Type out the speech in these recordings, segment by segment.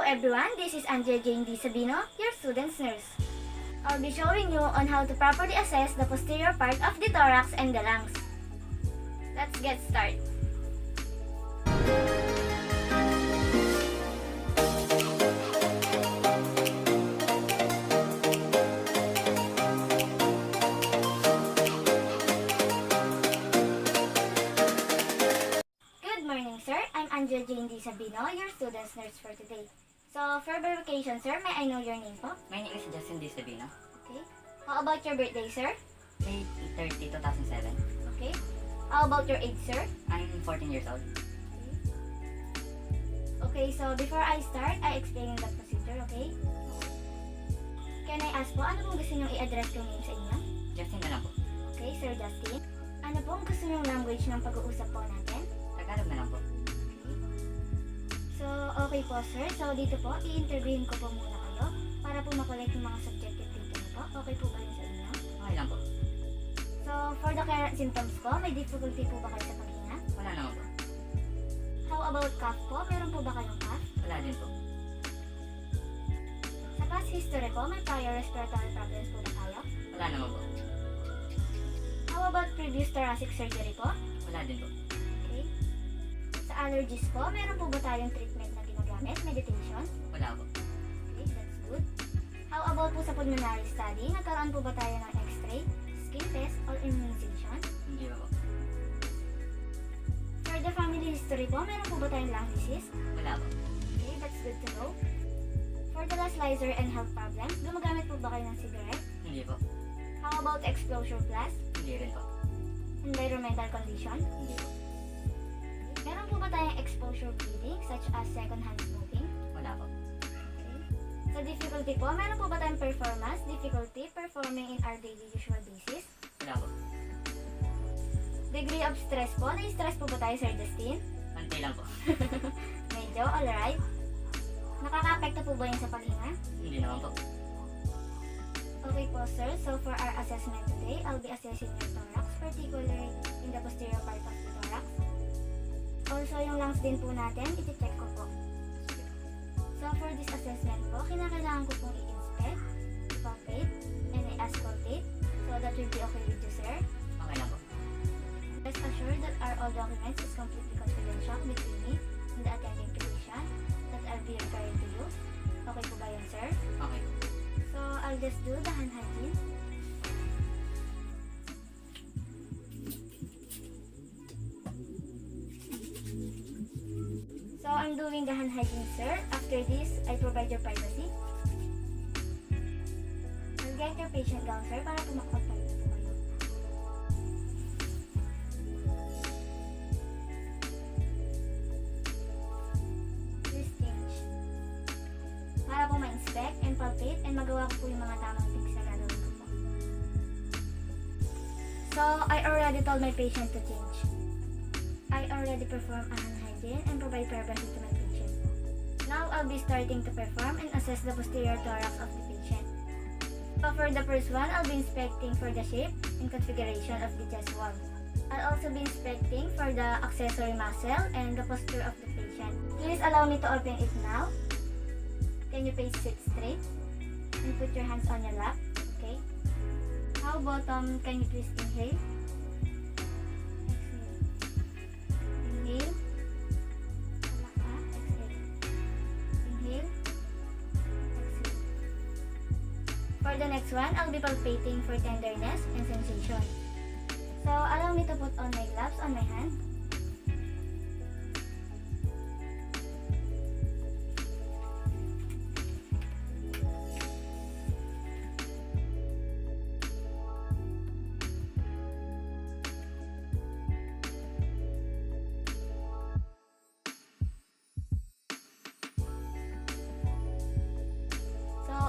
everyone, this is Angela Jane D. Sabino, your student's nurse. I'll be showing you on how to properly assess the posterior part of the thorax and the lungs. Let's get started. Good morning, sir. I'm Angela Jane D. Sabino, your student's nurse for today. So, for verification, sir, may I know your name po? My name is Justin D. Sabino. Okay. How about your birthday, sir? May 30, 2007. Okay. How about your age, sir? I'm 14 years old. Okay, so before I start, I explain the procedure, okay? Can I ask po, ano pong gusto niyong i-address yung name sa inyo? Justin na lang po. Okay, Sir Justin. Ano pong gusto niyong language ng pag-uusap po natin? Tagalog na lang po. So, okay po, sir. So, dito po, i-interviewin ko po muna kayo para po makolect yung mga subjective data niyo po. Okay po ba yun sa inyo? Okay lang po. So, for the current symptoms po, may difficulty po ba kayo sa paghinga? Wala naman po. How about cough po? Meron po ba kayong cough? Wala din po. Sa past history po, may prior respiratory problems po ba tayo? Wala naman po. How about previous thoracic surgery po? Wala din po. Okay. Sa allergies po, meron po ba tayong treatment na ginagamit? Meditation? Wala po. Okay, that's good. How about po sa pulmonary study? Nagkaroon po ba tayo ng x-ray, skin test, or immunization? Hindi pa po. For the family history po, meron po ba tayong lung disease? Wala po. Okay, that's good to know. For the last lizer and health problems, gumagamit po ba kayo ng cigarette? Hindi po. How about exposure plus? Hindi rin po. Environmental condition? Hindi po. Meron po ba tayong exposure bleeding such as second-hand smoking? Wala po. Okay. Sa difficulty po, meron po ba tayong performance difficulty performing in our daily usual basis? Wala po. Degree of stress po, na-stress po ba tayo, Sir Justin? Antay lang po. Medyo, alright. Nakaka-apekto po ba yun sa paghinga? Hindi naman po. Okay po, sir. So, for our assessment today, I'll be assessing your thorax, particularly in the posterior part of the thorax. Also, yung lungs din po natin, iti-check ko po. So, for this assessment po, kinakailangan ko pong i-inspect, i-palpate, and i-auscultate. So, that will be okay with you, sir. Okay lang po. Rest assured that all documents is completely confidential between me and the attending physician that I'll be referring to you. Okay po ba yun, sir? Okay po. So, I'll just do the hand hygiene. So, I'm doing the hand hygiene, sir. After this, I provide your privacy. I'll get your patient gown, sir, para po makapagpalit po kayo. Please change. Para po ma-inspect and palpate and magawa ko po yung mga tamang things na gagawin ko po. So, I already told my patient to change. I already perform a hand hygiene and provide privacy to my patient. Now, I'll be starting to perform and assess the posterior thorax of the patient. So, for the first one, I'll be inspecting for the shape and configuration of the chest wall. I'll also be inspecting for the accessory muscle and the posture of the patient. Please allow me to open it now. Can you please sit straight and put your hands on your lap? Okay. How about can you please inhale? Exhale. Inhale. Exhale. Inhale. Exhale. For the next one, I'll be palpating for tenderness and sensation. So, allow me to put on my gloves on my hand.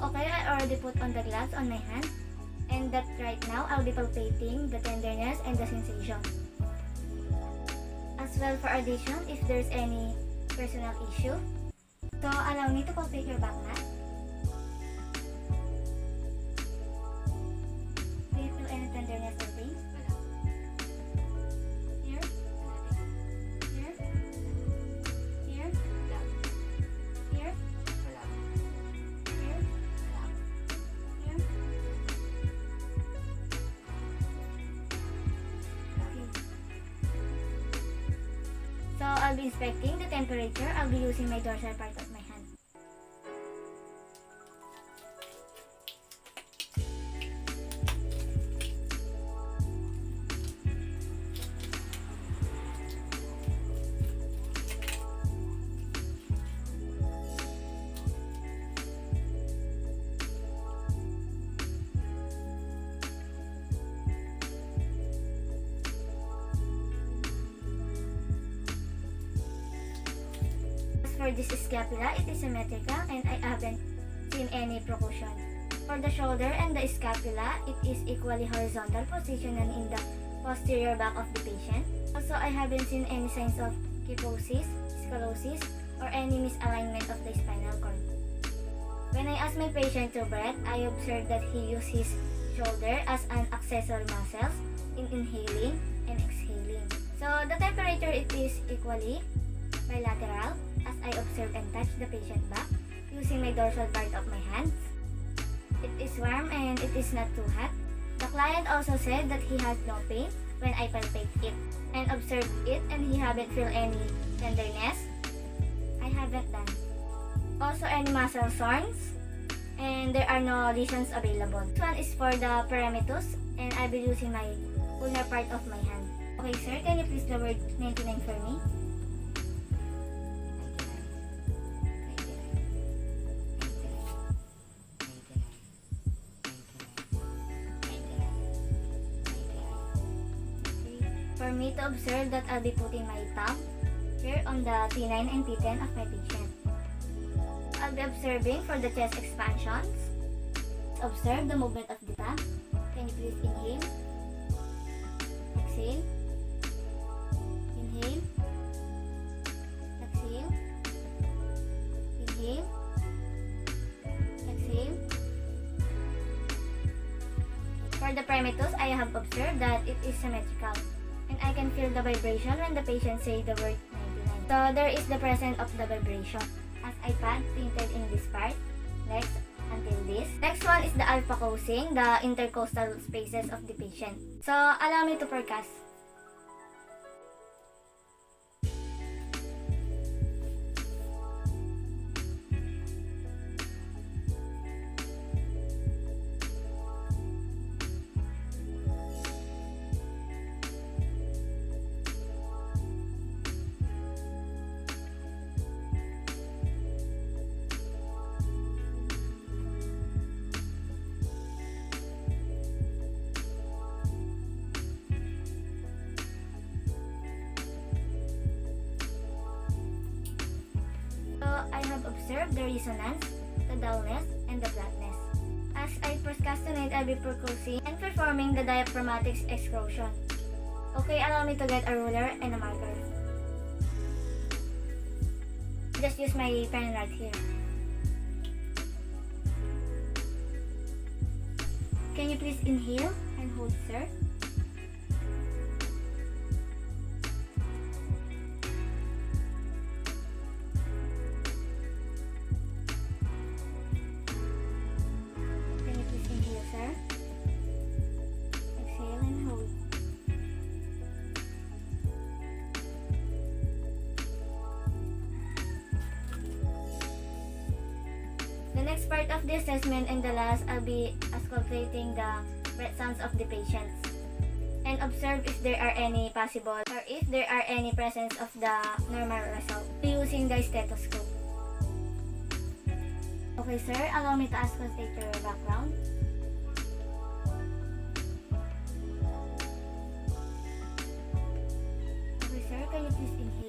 Okay, I already put on the gloves on my hand, and that right now I'll be palpating the tenderness and the sensation. As well for addition, if there's any personal issue, so allow me to palpate your back mat. Do you feel any tenderness or pain? Here? Here? Here? Here? inspecting the temperature, I'll be using my dorsal part of my hand. For this scapula, it is symmetrical and I haven't seen any protrusion. For the shoulder and the scapula, it is equally horizontal, positioned in the posterior back of the patient. Also, I haven't seen any signs of kyphosis, scoliosis, or any misalignment of the spinal cord. When I ask my patient to breathe, I observe that he uses his shoulder as an accessory muscle in inhaling and exhaling. So, the temperature, it is equally bilateral as I observe and touch the patient back using my dorsal part of my hands. It is warm and it is not too hot. The client also said that he has no pain when I palpate it and observe it and he haven't feel any tenderness. I haven't done. Also any muscle soreness and there are no lesions available. This one is for the perimetus and I'll be using my ulnar part of my hand. Okay sir, can you please lower 99 for me? 99, 99, 99, 99, 99, 99. For me to observe that I'll be putting my thumb here on the T9 and T10 of my patient. I'll be observing for the chest expansions. Observe the movement of the thumb. Can you please inhale? Exhale. Inhale. Exhale. Inhale. Exhale. For the perimetus, I have observed that it is symmetrical. And I can feel the vibration when the patient say the word 99. So there is the presence of the vibration as I pad printed in this part, next until this. Next one is the alpha cosing, the intercostal spaces of the patient. So allow me to forecast. I have observed the resonance, the dullness, and the flatness. As I procrastinate, I'll be percussing and performing the diaphragmatic excursion. Okay, allow me to get a ruler and a marker. Just use my pen right here. Can you please inhale and hold, sir? Exhale and hold. The next part of the assessment and the last, I'll be auscultating the breath sounds of the patients and observe if there are any possible or if there are any presence of the normal result using the stethoscope. Okay sir, allow me to auscultate your background. Okay sir, can you please inhale?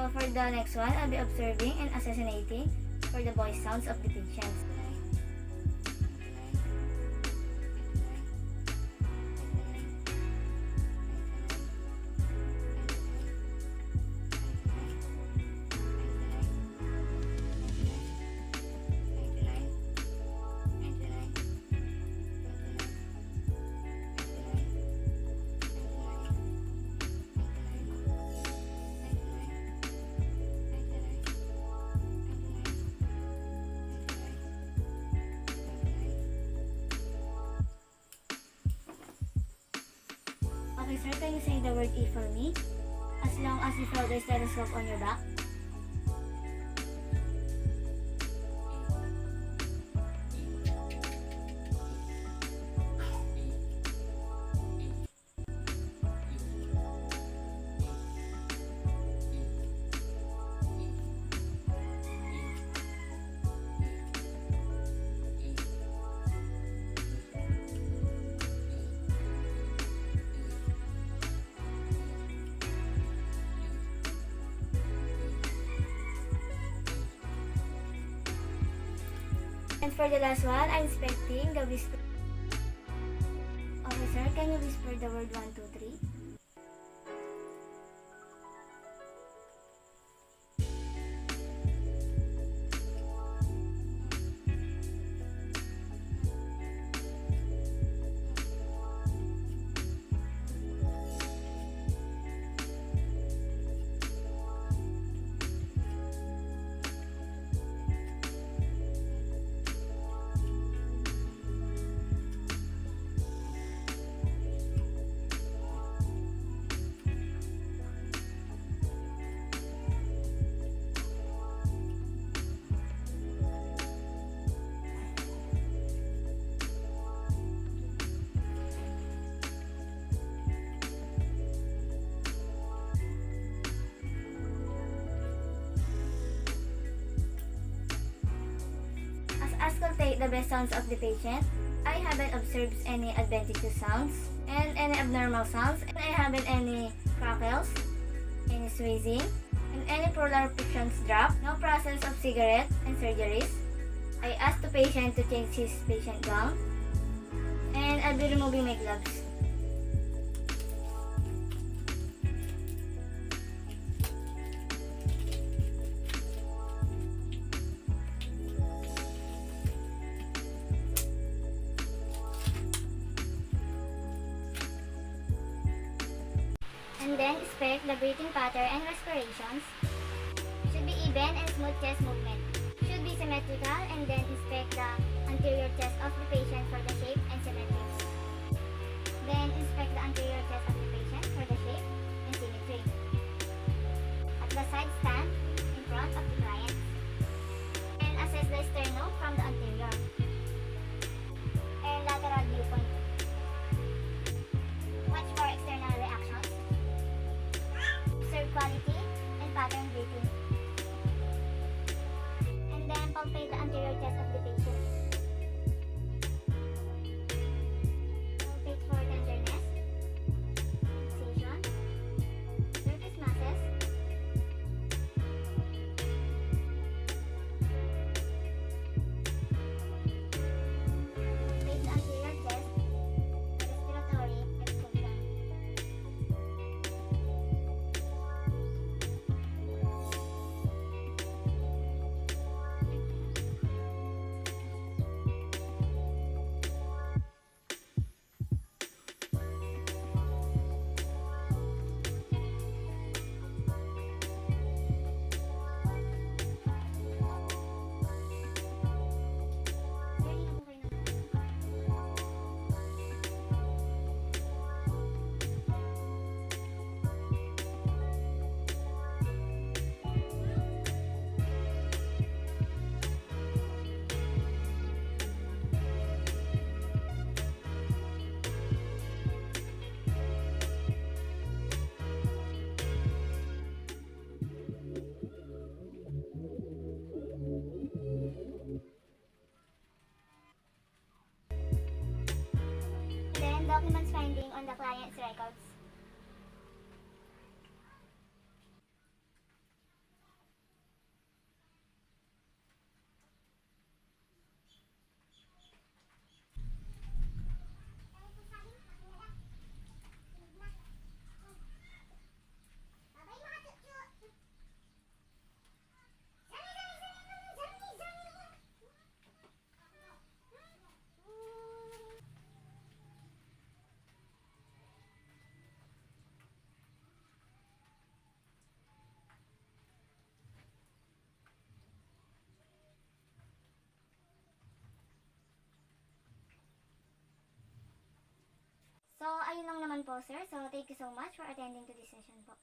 So for the next one, I'll be observing and assassinating for the voice sounds of the patients. Okay, sir, can you say the word E for me? As long as you feel the stethoscope on your back. And for the last one, I'm expecting the whisper. Okay, sir, can you whisper the word 1, 2, 3? Auscultate the best sounds of the patient. I haven't observed any adventitious sounds and any abnormal sounds, and I haven't any crackles, any squeezing, and any pleural frictions drop, no presence of cigarette and surgeries. I asked the patient to change his patient gown, and I'll be removing my gloves. And then inspect the breathing pattern and respirations. Should be even and smooth chest movement. Should be symmetrical, and then inspect the anterior chest of the patient for the shape and symmetry. Then inspect the anterior chest of the patient for the shape and symmetry. At the side stand in front of the client. And assess the sternum from the anterior and lateral viewpoint. Watch for external reactions. Observe quality and pattern breathing. And then palpate the anterior chest of the patient. Palpate for tenderness, fixation, surface masses, palpate the anterior chest, respiratory extension. Then documents finding on the client's records. ayun lang naman po, sir. So, thank you so much for attending to this session po.